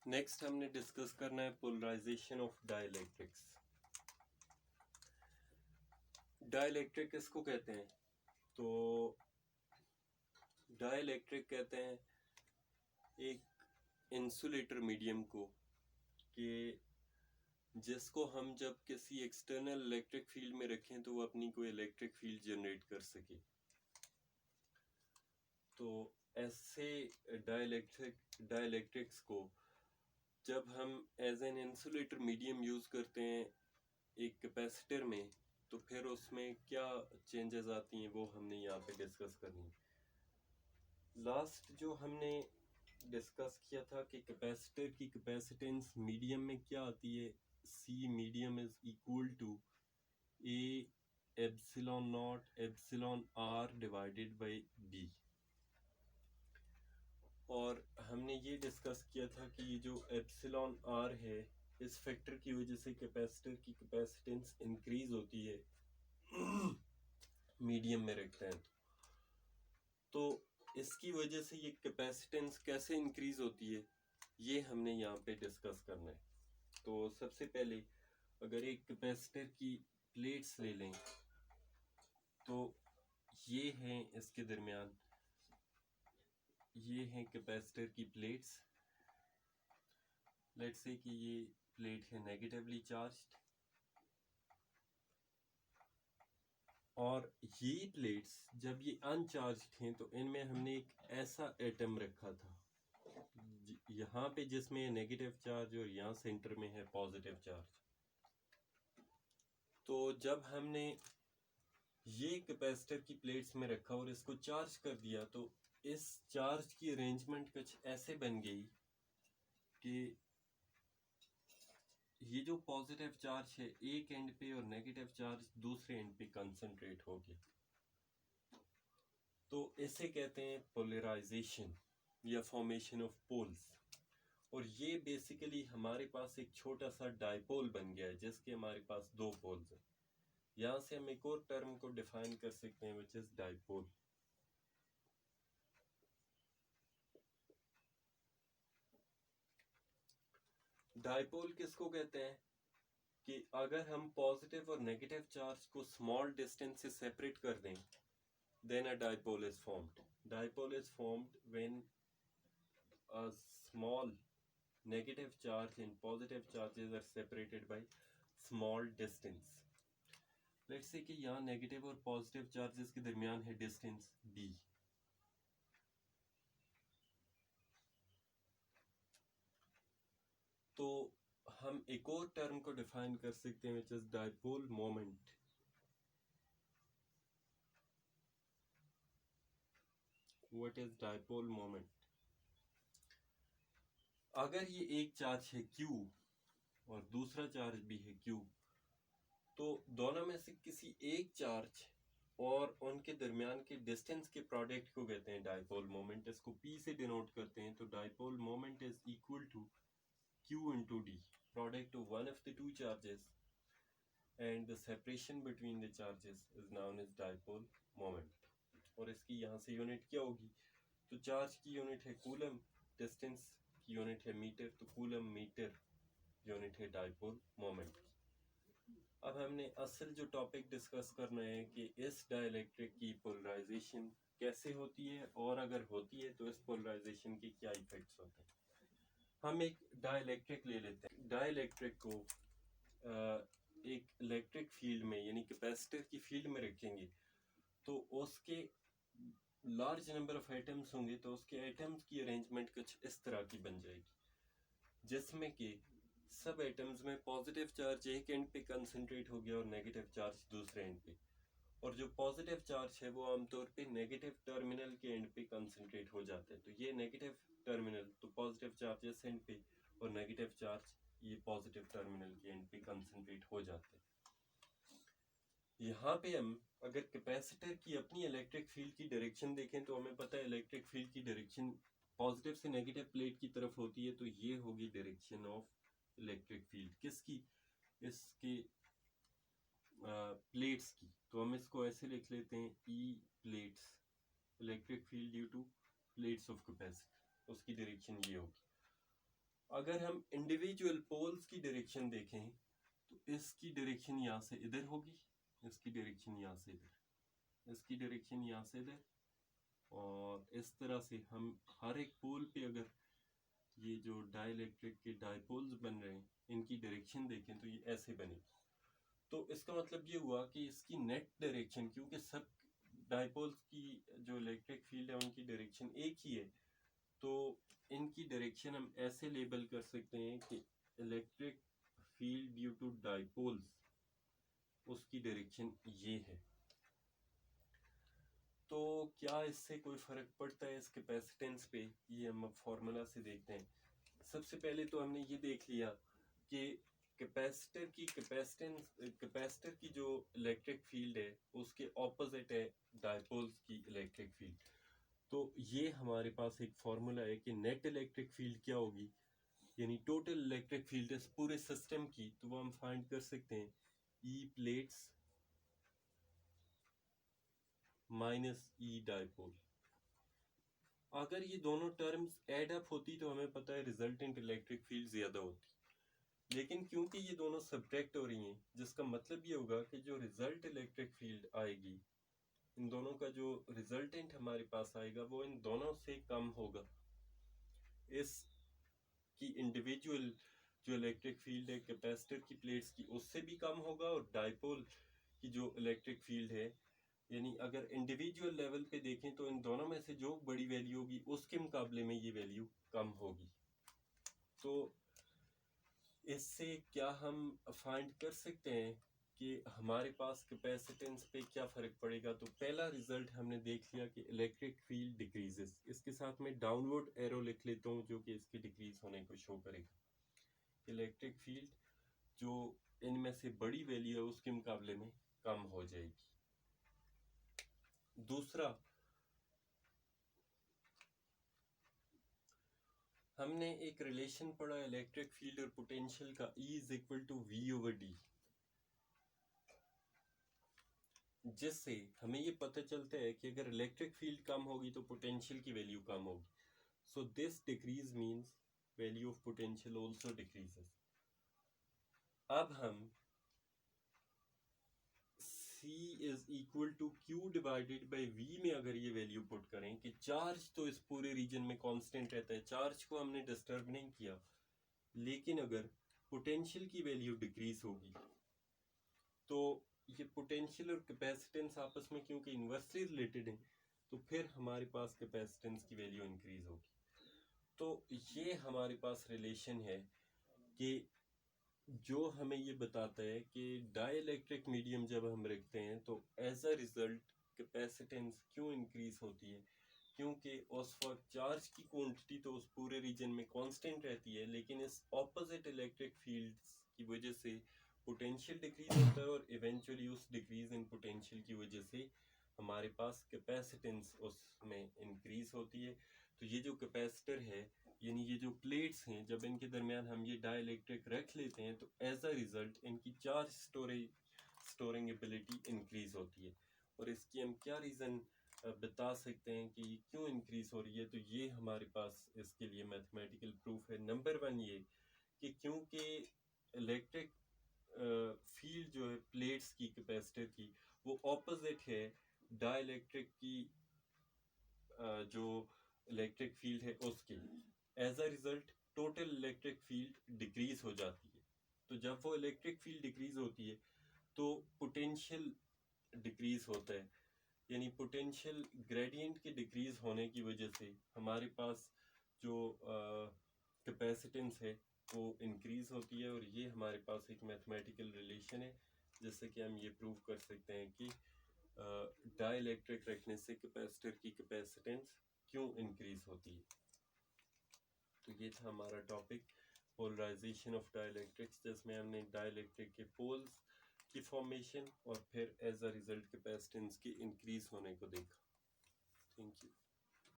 Next हमने discuss करना है पोलराइजेशन ऑफ डाइलेक्ट्रिक्स। डाइलेक्ट्रिक किसको कहते हैं? तो डाइलेक्ट्रिक कहते हैं एक इंसुलेटर मीडियम को कि जिसको हम जब किसी एक्सटर्नल इलेक्ट्रिक फील्ड में रखें तो वो अपनी कोई इलेक्ट्रिक फील्ड जनरेट कर सके। तो ऐसे डाइलेक्ट्रिक्स को जब हम as an insulator medium use करते हैं एक कैपेसिटर में, तो फिर उसमें क्या चेंजेस आती हैं वो हमने यहाँ पे डिस्कस करनी है। लास्ट जो हमने डिस्कस किया था कि कैपेसिटर की कैपेसिटेंस मीडियम में क्या आती है, C medium is equal to A epsilon naught epsilon R divided by B. और हमने ये डिस्कस किया था कि ये जो एप्सिलॉन आर है, इस फैक्टर की वजह से कैपेसिटर की कैपेसिटेंस इंक्रीज होती है मीडियम में रखते हैं तो इसकी वजह से ये कैपेसिटेंस कैसे इंक्रीज होती है ये हमने यहाँ पे डिस्कस करना है। तो सबसे पहले अगर एक कैपेसिटर की प्लेट्स ले लें तो ये हैं इसके दरमियान, ये हैं कैपेसिटर की प्लेट्स। लेट्स से कि ये प्लेट है नेगेटिवली चार्ज्ड और ये प्लेट्स जब ये अनचार्ज्ड हैं तो इनमें हमने एक ऐसा एटम रखा था यहाँ पे जिसमें नेगेटिव चार्ज और यहाँ सेंटर में है पॉजिटिव चार्ज। तो जब हमने ये कैपेसिटर की प्लेट्स में रखा और इसको चार्ज कर दिया तो इस चार्ज की अरेंजमेंट कुछ ऐसे बन गई कि ये जो पॉजिटिव चार्ज है एक एंड पे और नेगेटिव चार्ज दूसरे एंड पे कंसंट्रेट हो गया। तो इसे कहते हैं पोलराइजेशन या फॉर्मेशन ऑफ पोल्स। और ये बेसिकली हमारे पास एक छोटा सा डाइपोल बन गया है जिसके हमारे पास दो पोल्स हैं। यहाँ से हम एक और टर्म को डिफाइन कर सकते हैं विच इज डाइपोल। डाइपोल किसको कहते हैं कि अगर हम पॉजिटिव और नेगेटिव चार्ज को स्मॉल डिस्टेंस से सेपरेट कर दें then a dipole is formed. Dipole is formed when a small negative charge and positive charges are separated by small distance. Let's say कि यहाँ नेगेटिव और पॉजिटिव चार्जेस के दरमियान है डिस्टेंस b। तो हम एक और टर्म को डिफाइन कर सकते हैं which is dipole moment. What is dipole moment? अगर ये एक चार्ज है q और दूसरा चार्ज भी है q, तो दोनों में से किसी एक चार्ज और उनके दरमियान के डिस्टेंस के प्रोडक्ट को कहते हैं डाइपोल मोमेंट। इसको p से डिनोट करते हैं। तो dipole moment is equal to q into d, product of one of the two charges and the separation between the charges is known as dipole moment। और इसकी यहाँ से यूनिट क्या होगी? तो चार्ज की यूनिट है कूलम, डिस्टेंस की यूनिट है मीटर, तो कूलम मीटर यूनिट है डाइपोल मोमेंट। अब हमने असल जो टॉपिक डिस्कस करना है कि इस डाइलेक्ट्रिक की पोलराइजेशन कैसे होती है और अगर होती है तो इस पोलराइजेशन के क्या इफेक्ट्स होते हैं। हम एक डाइलेक्ट्रिक ले लेते हैं। डाइलेक्ट्रिक को एक इलेक्ट्रिक फील्ड में यानी कैपेसिटर की फील्ड में रखेंगे तो उसके लार्ज नंबर ऑफ एटम्स होंगे तो उसके एटम्स की अरेंजमेंट कुछ इस तरह की बन जाएगी जिसमें कि सब एटम्स में पॉजिटिव चार्ज एक एंड पे कंसंट्रेट हो गया और नेगेटिव चार्ज दूसरे एंड पे। और जो पॉजिटिव चार्ज है वो आमतौर पे नेगेटिव टर्मिनल के एंड पे कंसंट्रेट हो जाता है। तो ये नेगेटिव टर्मिनल तो पॉजिटिव चार्ज इस एंड पे और नेगेटिव चार्ज ये पॉजिटिव टर्मिनल के एंड पे कंसंट्रेट हो जाते हैं। यहाँ पे हम अगर कैपेसिटर की अपनी इलेक्ट्रिक फील्ड की डायरेक्शन देखें तो हमें पता है इलेक्ट्रिक फील्ड की डायरेक्शन पॉजिटिव से नेगेटिव प्लेट की तरफ होती है। तो ये होगी डायरेक्शन ऑफ इलेक्ट्रिक फील्ड किसकी? इसके प्लेट्स की। तो हम इसको ऐसे लिख लेते हैं E plates, electric field due to plates of capacitor, उसकी डायरेक्शन ये होगी। अगर हम इंडिविजुअल पोल्स की डायरेक्शन देखें तो इसकी डायरेक्शन यहाँ से इधर होगी, इसकी डायरेक्शन यहाँ से इधर, इसकी डायरेक्शन यहाँ से इधर, और इस तरह से हम हर एक पोल पे अगर ये जो डाइलेक्ट्रिक के डाइपोल्स बन रहे हैं इनकी डायरेक्शन देखें तो ये ऐसे बनेगी। तो इसका मतलब ये हुआ कि इसकी नेट डायरेक्शन, क्योंकि सब डाइपोल्स की जो इलेक्ट्रिक फील्ड है उनकी डायरेक्शन एक ही है, तो इनकी डायरेक्शन हम ऐसे लेबल कर सकते हैं कि electric field due to dipoles, उसकी डायरेक्शन ये है। तो क्या इससे कोई फर्क पड़ता है इस कैपेसिटेंस पे, ये हम अब फॉर्मूला से देखते हैं। सबसे पहले तो हमने ये देख लिया कि कैपेसिटर की जो इलेक्ट्रिक फील्ड है उसके ऑपोजिट है डाइपोल्स की इलेक्ट्रिक फील्ड। तो ये हमारे पास एक फॉर्मूला है कि नेट इलेक्ट्रिक फील्ड क्या होगी, यानी टोटल इलेक्ट्रिक फील्ड इस पूरे सिस्टम की, तो वो हम फाइंड कर सकते हैं ई प्लेट्स माइनस ई डाइपोल। अगर ये दोनों टर्म्स एड अप होती तो हमें पता है रिजल्टेंट इलेक्ट्रिक फील्ड ज्यादा होती, लेकिन क्योंकि ये दोनों सब्ट्रैक्ट हो रही हैं, जिसका मतलब ये होगा कि जो रिजल्ट इलेक्ट्रिक फील्ड आएगी, इन दोनों का जो रिजल्टेंट हमारे पास आएगा वो इन दोनों से कम होगा। इस की इंडिविजुअल जो इलेक्ट्रिक फील्ड है कैपेसिटर की प्लेट्स की उससे भी कम होगा, और डाइपोल की जो इलेक्ट्रिक फील्ड है, यानी अगर इंडिविजुअल लेवल पे देखें तो इन दोनों में से जो बड़ी वैल्यू होगी उसके मुकाबले में ये वैल्यू कम होगी। तो इससे क्या हम फाइंड कर सकते हैं कि हमारे पास कैपेसिटेंस पे क्या फ़र्क पड़ेगा। तो पहला रिजल्ट हमने देख लिया कि इलेक्ट्रिक फील्ड डिक्रीजेस, इसके साथ में डाउनवर्ड एरो लिख लेता हूँ जो कि इसकी डिक्रीज होने को शो करेगा। इलेक्ट्रिक फील्ड जो इनमें से बड़ी वैल्यू है उसके मुकाबले में कम हो जाएगी। दूसरा, हमने एक रिलेशन पढ़ा इलेक्ट्रिक फील्ड और पोटेंशियल का, E is equal to V over D, जिससे हमें ये पता चलता है कि अगर इलेक्ट्रिक फील्ड कम होगी तो पोटेंशियल की वैल्यू कम होगी। So this decrease means value of potential also decreases. अब हम C is equal to Q divided by V में अगर ये वैल्यू पुट करें कि चार्ज तो इस पूरे रीजन में कांस्टेंट रहता है, चार्ज को हमने डिस्टर्ब नहीं किया, लेकिन अगर पोटेंशियल की वैल्यू डिक्रीज होगी तो ये पोटेंशियल और कैपेसिटेंस आपस में क्योंकि इन्वर्सली रिलेटेड हैं, तो फिर हमारे पास कैपेसिटेंस की वैल्यू इंक्रीज होगी। तो ये हमारे पास रिलेशन है कि जो हमें ये बताता है कि डाइलेक्ट्रिक मीडियम जब हम रखते हैं तो एज अ रिजल्ट कैपेसिटेंस क्यों इंक्रीज होती है, क्योंकि उस वक्त चार्ज की क्वांटिटी तो उस पूरे रीजन में कांस्टेंट रहती है, लेकिन इस ऑपोजिट इलेक्ट्रिक फील्ड्स की वजह से पोटेंशियल डिक्रीज होता है, और इवेंचुअली उस डिक्रीज इन पोटेंशियल की वजह से हमारे पास कैपेसिटेंस उसमें इंक्रीज होती है। तो ये जो कैपेसिटर है, यानी ये जो प्लेट्स हैं, जब इनके दरमियान हम ये डाइलेक्ट्रिक रख लेते हैं तो एज अ रिजल्ट इनकी चार्ज स्टोरिंग एबिलिटी इंक्रीज होती है। और इसकी हम क्या रीज़न बता सकते हैं कि ये क्यों इंक्रीज हो रही है, तो ये हमारे पास इसके लिए मैथमेटिकल प्रूफ है। नंबर वन ये कि क्योंकि इलेक्ट्रिक फील्ड जो है प्लेट्स की कैपेसिटर की वो ऑपोजिट है डाइलेक्ट्रिक की जो इलेक्ट्रिक फील्ड है उसके, as a result total electric field decrease हो जाती है। तो जब वो इलेक्ट्रिक फील्ड डिक्रीज होती है तो पोटेंशियल डिक्रीज होता है, यानी पोटेंशियल ग्रेडियंट के डिक्रीज होने की वजह से हमारे पास जो कैपेसिटेंस है वो इंक्रीज होती है। और ये हमारे पास एक मैथमेटिकल रिलेशन है जिससे कि हम ये प्रूव कर सकते हैं कि डाइलेक्ट्रिक रखने से कैपेसिटर की कैपेसिटेंस क्यों इंक्रीज होती है। तो ये था हमारा टॉपिक पोलराइजेशन ऑफ डाइलेक्ट्रिक्स, जिसमें हमने डाइलेक्ट्रिक के पोल्स की फॉर्मेशन और फिर एज अ रिजल्ट कैपेसिटेंस की इंक्रीज होने को देखा। Thank you.